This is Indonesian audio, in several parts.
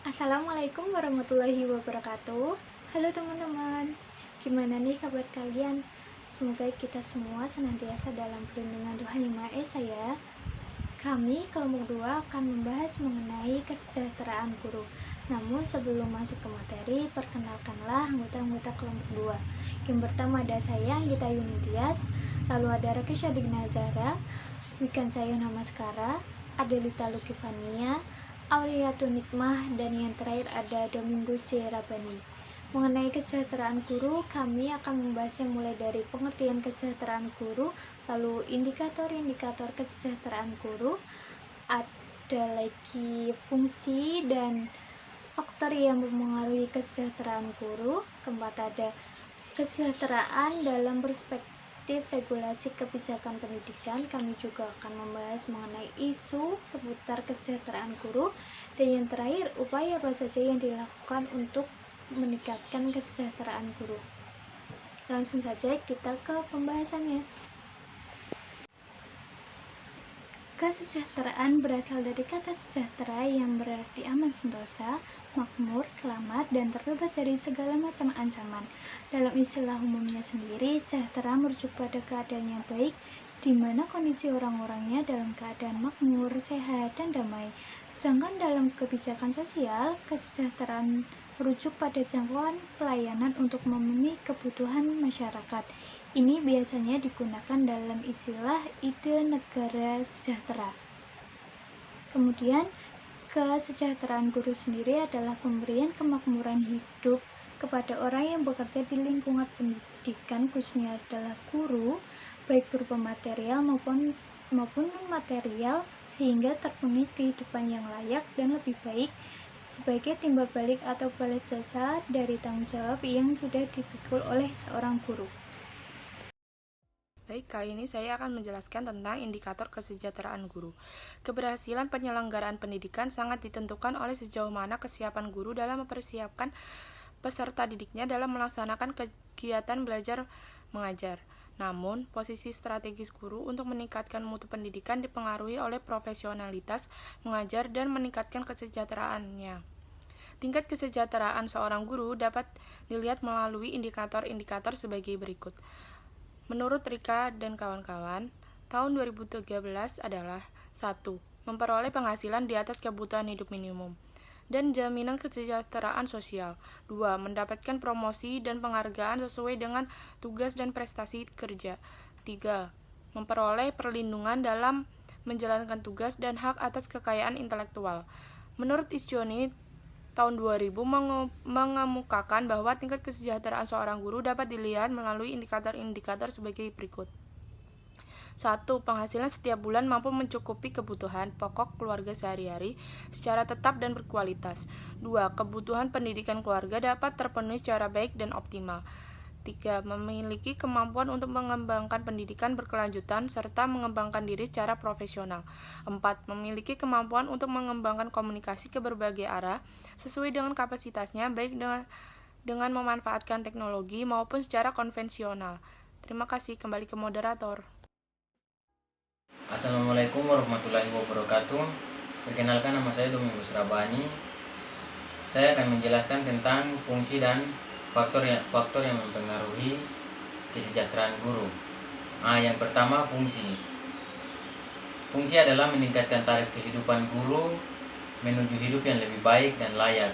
Assalamualaikum warahmatullahi wabarakatuh. Halo teman-teman, gimana nih kabar kalian? Semoga kita semua senantiasa dalam perlindungan Tuhan Yang Maha Esa ya. Kami kelompok 2 akan membahas mengenai kesejahteraan guru. Namun sebelum masuk ke materi, perkenalkanlah anggota-anggota kelompok 2. Yang pertama ada saya, Anggita Yunidias, lalu ada Rakesha Dignazara, Wikan Sayun Hamaskara, Adelita Lukifania, Auliatun Nikmah, dan yang terakhir ada Domingus Sierabani. Mengenai kesejahteraan guru, kami akan membahasnya mulai dari pengertian kesejahteraan guru, lalu indikator-indikator kesejahteraan guru, ada lagi fungsi dan faktor yang mempengaruhi kesejahteraan guru, keempat ada kesejahteraan dalam perspektif regulasi kebijakan pendidikan. Kami juga akan membahas mengenai isu seputar kesejahteraan guru, dan yang terakhir upaya apa saja yang dilakukan untuk meningkatkan kesejahteraan guru. Langsung saja kita ke pembahasannya. Kesejahteraan berasal dari kata sejahtera yang berarti aman sentosa, makmur, selamat, dan terbebas dari segala macam ancaman. Dalam istilah umumnya sendiri, sejahtera merujuk pada keadaan yang baik, di mana kondisi orang-orangnya dalam keadaan makmur, sehat, dan damai. Sedangkan dalam kebijakan sosial, kesejahteraan merujuk pada jangkauan pelayanan untuk memenuhi kebutuhan masyarakat. Ini biasanya digunakan dalam istilah ide negara sejahtera. Kemudian, kesejahteraan guru sendiri adalah pemberian kemakmuran hidup kepada orang yang bekerja di lingkungan pendidikan, khususnya adalah guru, baik berupa material maupun non-material, sehingga terpenuhi kehidupan yang layak dan lebih baik sebagai timbal balik atau balas jasa dari tanggung jawab yang sudah dipikul oleh seorang guru. Baik, kali ini saya akan menjelaskan tentang indikator kesejahteraan guru. Keberhasilan penyelenggaraan pendidikan sangat ditentukan oleh sejauh mana kesiapan guru dalam mempersiapkan peserta didiknya dalam melaksanakan kegiatan belajar mengajar. Namun, posisi strategis guru untuk meningkatkan mutu pendidikan dipengaruhi oleh profesionalitas mengajar dan meningkatkan kesejahteraannya. Tingkat kesejahteraan seorang guru dapat dilihat melalui indikator-indikator sebagai berikut. Menurut Rika dan kawan-kawan, tahun 2013 adalah 1. Memperoleh penghasilan di atas kebutuhan hidup minimum dan jaminan kesejahteraan sosial. 2. Mendapatkan promosi dan penghargaan sesuai dengan tugas dan prestasi kerja. 3. Memperoleh perlindungan dalam menjalankan tugas dan hak atas kekayaan intelektual. Menurut Isjoni, tahun 2000 mengemukakan bahwa tingkat kesejahteraan seorang guru dapat dilihat melalui indikator-indikator sebagai berikut. 1. Penghasilan setiap bulan mampu mencukupi kebutuhan pokok keluarga sehari-hari secara tetap dan berkualitas. 2. Kebutuhan pendidikan keluarga dapat terpenuhi secara baik dan optimal. 3. Memiliki kemampuan untuk mengembangkan pendidikan berkelanjutan serta mengembangkan diri secara profesional. 4. Memiliki kemampuan untuk mengembangkan komunikasi ke berbagai arah sesuai dengan kapasitasnya, baik dengan memanfaatkan teknologi maupun secara konvensional. Terima kasih, kembali ke moderator. Assalamualaikum warahmatullahi wabarakatuh. Perkenalkan, nama saya Domingus Rabani. Saya akan menjelaskan tentang fungsi dan faktor yang mempengaruhi kesejahteraan guru. Yang pertama, fungsi. Fungsi adalah meningkatkan taraf kehidupan guru menuju hidup yang lebih baik dan layak.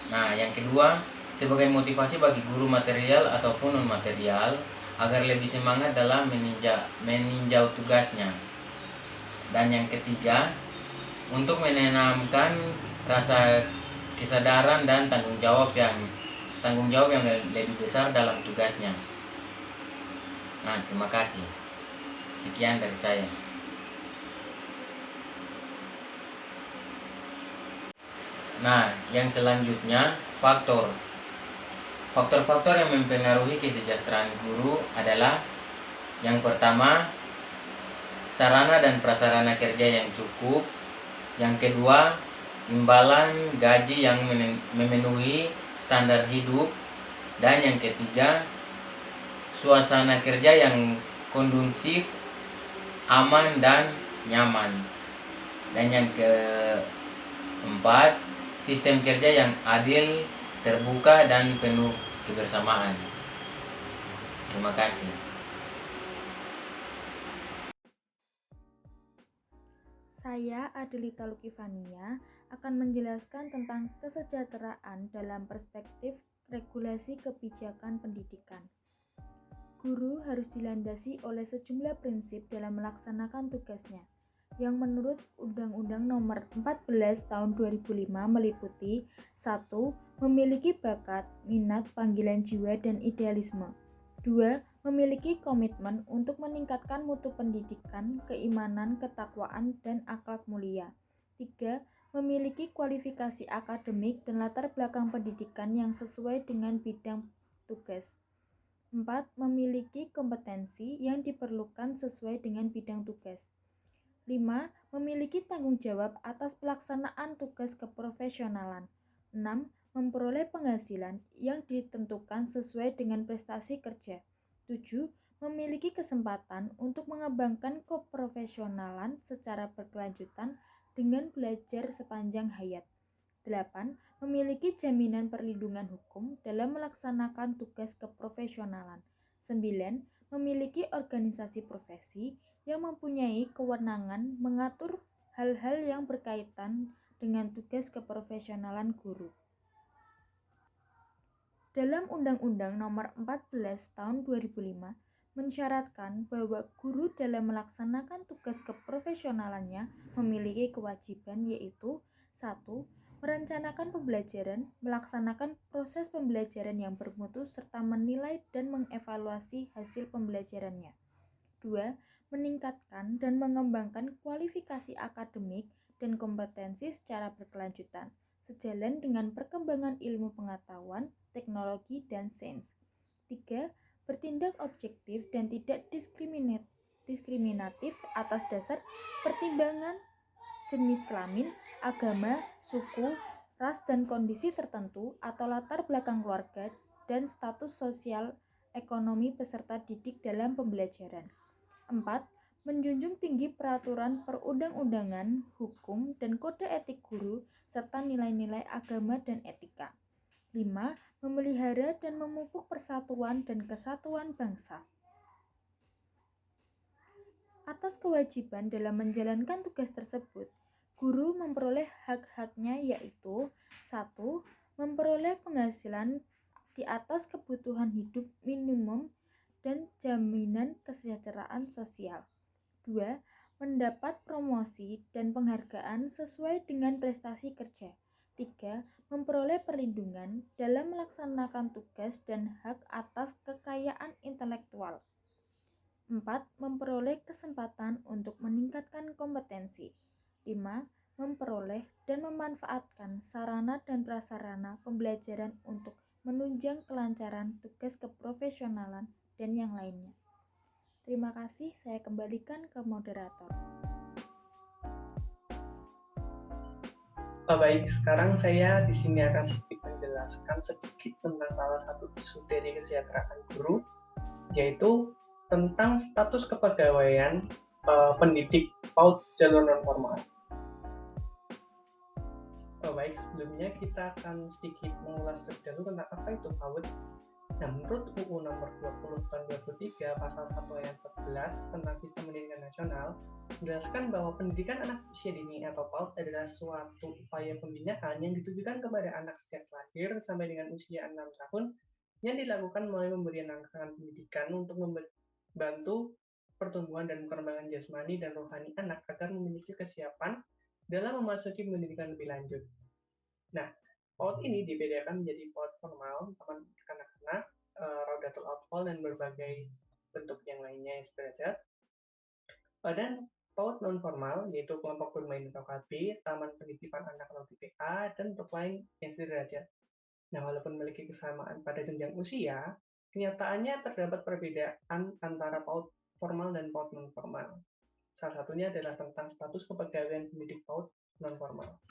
Yang kedua, sebagai motivasi bagi guru material ataupun non material agar lebih semangat dalam meninjau tugasnya. Dan yang ketiga, untuk menanamkan rasa kesadaran dan tanggung jawab yang lebih besar dalam tugasnya. Terima kasih. Sekian dari saya. Yang selanjutnya, faktor-faktor yang mempengaruhi kesejahteraan guru adalah yang pertama, sarana dan prasarana kerja yang cukup. Yang kedua, imbalan gaji yang memenuhi standar hidup. Dan yang ketiga, suasana kerja yang kondusif, aman dan nyaman. Dan yang keempat, sistem kerja yang adil, terbuka, dan penuh kebersamaan. Terima kasih. Saya, Adelita Lukifania, akan menjelaskan tentang kesejahteraan dalam perspektif regulasi kebijakan pendidikan. Guru harus dilandasi oleh sejumlah prinsip dalam melaksanakan tugasnya, yang menurut Undang-Undang Nomor 14 Tahun 2005 meliputi 1. Memiliki bakat, minat, panggilan jiwa, dan idealisme. 2. Memiliki komitmen untuk meningkatkan mutu pendidikan, keimanan, ketakwaan, dan akhlak mulia. 3. Memiliki kualifikasi akademik dan latar belakang pendidikan yang sesuai dengan bidang tugas. 4. Memiliki kompetensi yang diperlukan sesuai dengan bidang tugas. 5. Memiliki tanggung jawab atas pelaksanaan tugas keprofesionalan. 6. Memperoleh penghasilan yang ditentukan sesuai dengan prestasi kerja. 7. Memiliki kesempatan untuk mengembangkan keprofesionalan secara berkelanjutan dengan belajar sepanjang hayat. 8. Memiliki jaminan perlindungan hukum dalam melaksanakan tugas keprofesionalan. 9. Memiliki organisasi profesi yang mempunyai kewenangan mengatur hal-hal yang berkaitan dengan tugas keprofesionalan guru. Dalam Undang-Undang Nomor 14 Tahun 2005 mensyaratkan bahwa guru dalam melaksanakan tugas keprofesionalannya memiliki kewajiban yaitu 1. Merencanakan pembelajaran, melaksanakan proses pembelajaran yang bermutu serta menilai dan mengevaluasi hasil pembelajarannya. 2. Meningkatkan dan mengembangkan kualifikasi akademik dan kompetensi secara berkelanjutan, sejalan dengan perkembangan ilmu pengetahuan, teknologi, dan sains. 3. Bertindak objektif dan tidak diskriminatif atas dasar pertimbangan jenis kelamin, agama, suku, ras, dan kondisi tertentu atau latar belakang keluarga dan status sosial ekonomi peserta didik dalam pembelajaran. 4. Menjunjung tinggi peraturan perundang-undangan, hukum, dan kode etik guru, serta nilai-nilai agama dan etika. 5. Memelihara dan memupuk persatuan dan kesatuan bangsa. Atas kewajiban dalam menjalankan tugas tersebut, guru memperoleh hak-haknya yaitu 1. Memperoleh penghasilan di atas kebutuhan hidup minimum dan jaminan kesejahteraan sosial. 2. Mendapat promosi dan penghargaan sesuai dengan prestasi kerja. 3. Memperoleh perlindungan dalam melaksanakan tugas dan hak atas kekayaan intelektual. 4. Memperoleh kesempatan untuk meningkatkan kompetensi. 5. Memperoleh dan memanfaatkan sarana dan prasarana pembelajaran untuk menunjang kelancaran tugas keprofesionalan dan yang lainnya. Terima kasih, saya kembalikan ke moderator. Baik, sekarang saya di sini akan sedikit menjelaskan sedikit tentang salah satu isu dari kesejahteraan guru, yaitu tentang status kepegawaian pendidik PAUD jalur non formal. Baik, sebelumnya kita akan sedikit mengulas terlebih dahulu tentang apa itu PAUD. Nah, menurut UU Nomor 20 Tahun 2003 Pasal 1 Ayat 14 tentang Sistem Pendidikan Nasional menjelaskan bahwa pendidikan anak usia dini atau PAUD adalah suatu upaya pembinaan yang ditujukan kepada anak sejak lahir sampai dengan usia 6 tahun yang dilakukan melalui pemberian rangkaian pendidikan untuk membantu pertumbuhan dan perkembangan jasmani dan rohani anak agar memiliki kesiapan dalam memasuki pendidikan lebih lanjut. Nah, PAUD ini dibedakan menjadi PAUD formal, taman kanak-kanak, Raudatul Atfal, dan berbagai bentuk yang lainnya yang sederajat. Dan PAUD non formal, yaitu kelompok bermain atau KB, taman penitipan anak atau TPA, dan bentuk lain yang sederajat. Nah, walaupun memiliki kesamaan pada jenjang usia, kenyataannya terdapat perbedaan antara PAUD formal dan PAUD non formal. Salah satunya adalah tentang status kepegawaian pendidik PAUD non formal.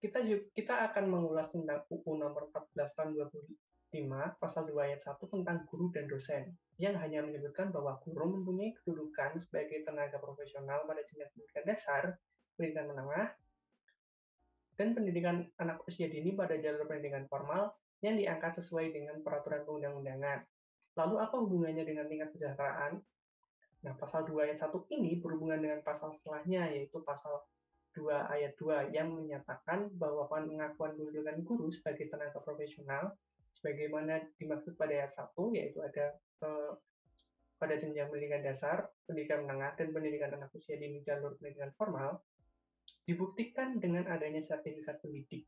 Kita akan mengulas tentang UU Nomor 14 Tahun 2005 Pasal 2 Ayat 1 tentang guru dan dosen, yang hanya menyebutkan bahwa guru mempunyai kedudukan sebagai tenaga profesional pada jenjang pendidikan dasar, pendidikan menengah, dan pendidikan anak usia dini pada jalur pendidikan formal yang diangkat sesuai dengan peraturan perundang-undangan. Lalu apa hubungannya dengan tingkat kesejahteraan? Nah, pasal 2 ayat 1 ini berhubungan dengan pasal setelahnya, yaitu pasal 2 ayat 2 yang menyatakan bahwa pengakuan kedudukan guru sebagai tenaga profesional sebagaimana dimaksud pada ayat 1, yaitu ada pada jenjang pendidikan dasar, pendidikan menengah, dan pendidikan anak usia dini jalur pendidikan formal, dibuktikan dengan adanya sertifikat pendidik.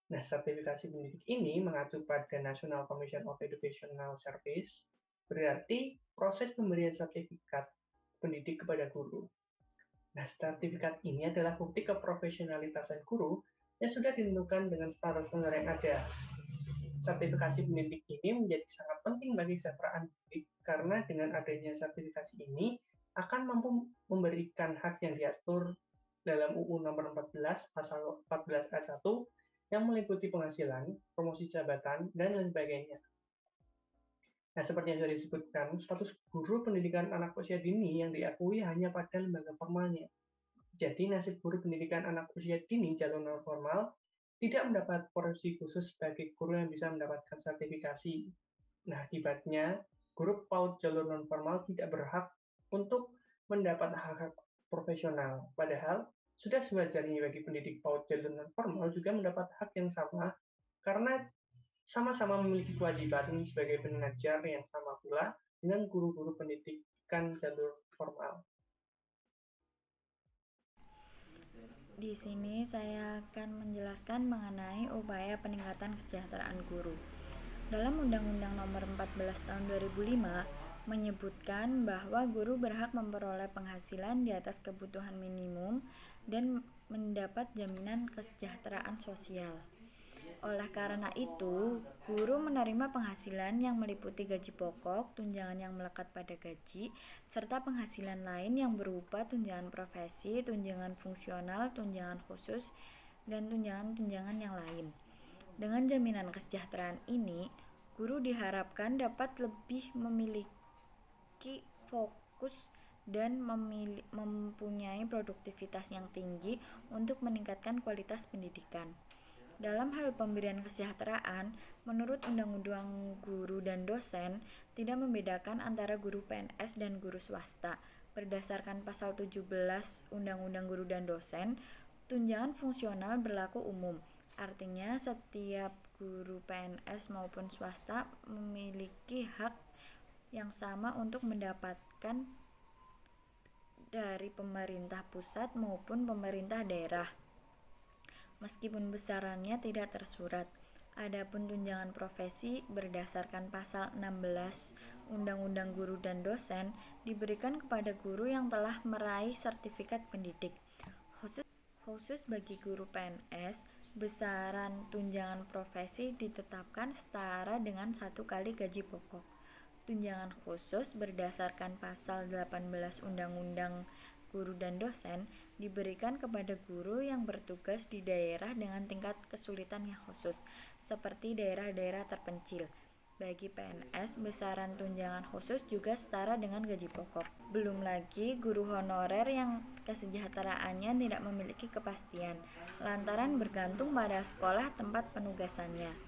Nah, sertifikasi pendidik ini mengacu pada National Commission of Educational Service, berarti proses pemberian sertifikat pendidik kepada guru. Nah, sertifikat ini adalah bukti keprofesionalitasan guru yang sudah ditentukan dengan standar-standar yang ada. Sertifikasi pendidik ini menjadi sangat penting bagi kesejahteraan pendidik karena dengan adanya sertifikasi ini akan mampu memberikan hak yang diatur dalam UU Nomor 14 Pasal 14 Ayat 1 yang meliputi penghasilan, promosi jabatan, dan lain sebagainya. Nah, seperti yang sudah disebutkan, status guru pendidikan anak usia dini yang diakui hanya pada lembaga formalnya. Jadi, nasib guru pendidikan anak usia dini jalur non formal tidak mendapat porsi khusus sebagai guru yang bisa mendapatkan sertifikasi. Nah, akibatnya, guru PAUD jalur non formal tidak berhak untuk mendapat hak-hak profesional. Padahal, sudah sewajarnya bagi pendidik PAUD jalur non formal juga mendapat hak yang sama karena sama-sama memiliki kewajiban sebagai pengajar yang sama pula dengan guru-guru pendidikan jalur formal. Di sini saya akan menjelaskan mengenai upaya peningkatan kesejahteraan guru. Dalam Undang-Undang Nomor 14 Tahun 2005 menyebutkan bahwa guru berhak memperoleh penghasilan di atas kebutuhan minimum dan mendapat jaminan kesejahteraan sosial. Oleh karena itu, guru menerima penghasilan yang meliputi gaji pokok, tunjangan yang melekat pada gaji, serta penghasilan lain yang berupa tunjangan profesi, tunjangan fungsional, tunjangan khusus, dan tunjangan-tunjangan yang lain. Dengan jaminan kesejahteraan ini, guru diharapkan dapat lebih memiliki fokus dan mempunyai produktivitas yang tinggi untuk meningkatkan kualitas pendidikan. Dalam hal pemberian kesejahteraan, menurut Undang-Undang Guru dan Dosen, tidak membedakan antara guru PNS dan guru swasta. Berdasarkan pasal 17 Undang-Undang Guru dan Dosen, tunjangan fungsional berlaku umum. Artinya, setiap guru PNS maupun swasta memiliki hak yang sama untuk mendapatkan dari pemerintah pusat maupun pemerintah daerah, meskipun besarannya tidak tersurat. Adapun tunjangan profesi berdasarkan pasal 16 Undang-Undang Guru dan Dosen diberikan kepada guru yang telah meraih sertifikat pendidik. Khusus bagi guru PNS, besaran tunjangan profesi ditetapkan setara dengan 1 kali gaji pokok. Tunjangan khusus berdasarkan pasal 18 Undang-Undang Guru dan Dosen diberikan kepada guru yang bertugas di daerah dengan tingkat kesulitan yang khusus, seperti daerah-daerah terpencil. Bagi PNS, besaran tunjangan khusus juga setara dengan gaji pokok. Belum lagi guru honorer yang kesejahteraannya tidak memiliki kepastian, lantaran bergantung pada sekolah tempat penugasannya.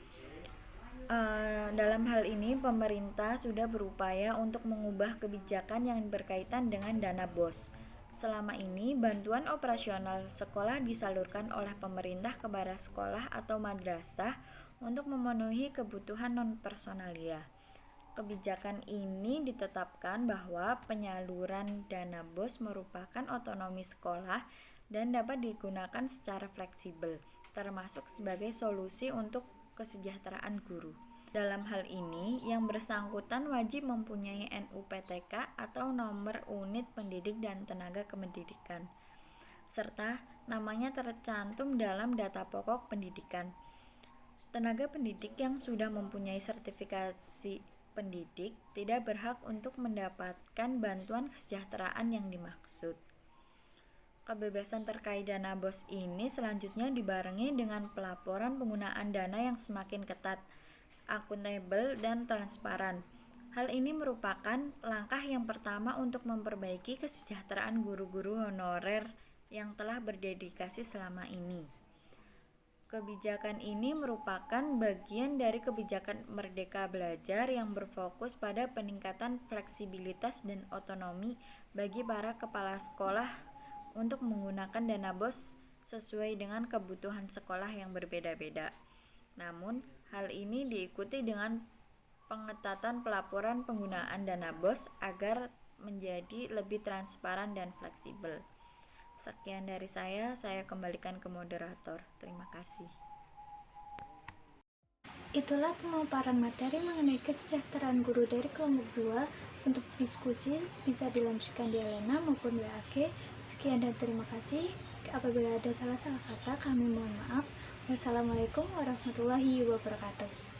Dalam hal ini, pemerintah sudah berupaya untuk mengubah kebijakan yang berkaitan dengan dana BOS. Selama ini, bantuan operasional sekolah disalurkan oleh pemerintah kepada sekolah atau madrasah untuk memenuhi kebutuhan non-personalia. Kebijakan ini ditetapkan bahwa penyaluran dana BOS merupakan otonomi sekolah dan dapat digunakan secara fleksibel, termasuk sebagai solusi untuk kesejahteraan guru. Dalam hal ini, yang bersangkutan wajib mempunyai NUPTK atau nomor unit pendidik dan tenaga kependidikan, serta namanya tercantum dalam data pokok pendidikan. Tenaga pendidik yang sudah mempunyai sertifikasi pendidik tidak berhak untuk mendapatkan bantuan kesejahteraan yang dimaksud. Kebebasan terkait dana BOS ini selanjutnya dibarengi dengan pelaporan penggunaan dana yang semakin ketat, akuntabel, dan transparan. Hal ini merupakan langkah yang pertama untuk memperbaiki kesejahteraan guru-guru honorer yang telah berdedikasi selama ini. Kebijakan ini merupakan bagian dari kebijakan Merdeka Belajar yang berfokus pada peningkatan fleksibilitas dan otonomi bagi para kepala sekolah untuk menggunakan dana BOS sesuai dengan kebutuhan sekolah yang berbeda-beda. Namun, hal ini diikuti dengan pengetatan pelaporan penggunaan dana BOS agar menjadi lebih transparan dan fleksibel. Sekian dari saya kembalikan ke moderator. Terima kasih. Itulah pemaparan materi mengenai kesejahteraan guru dari kelompok 2. Untuk diskusi bisa dilanjutkan di Elena maupun WAG. Sekian dan terima kasih. Apabila ada salah kata, kami mohon maaf. Wassalamualaikum warahmatullahi wabarakatuh.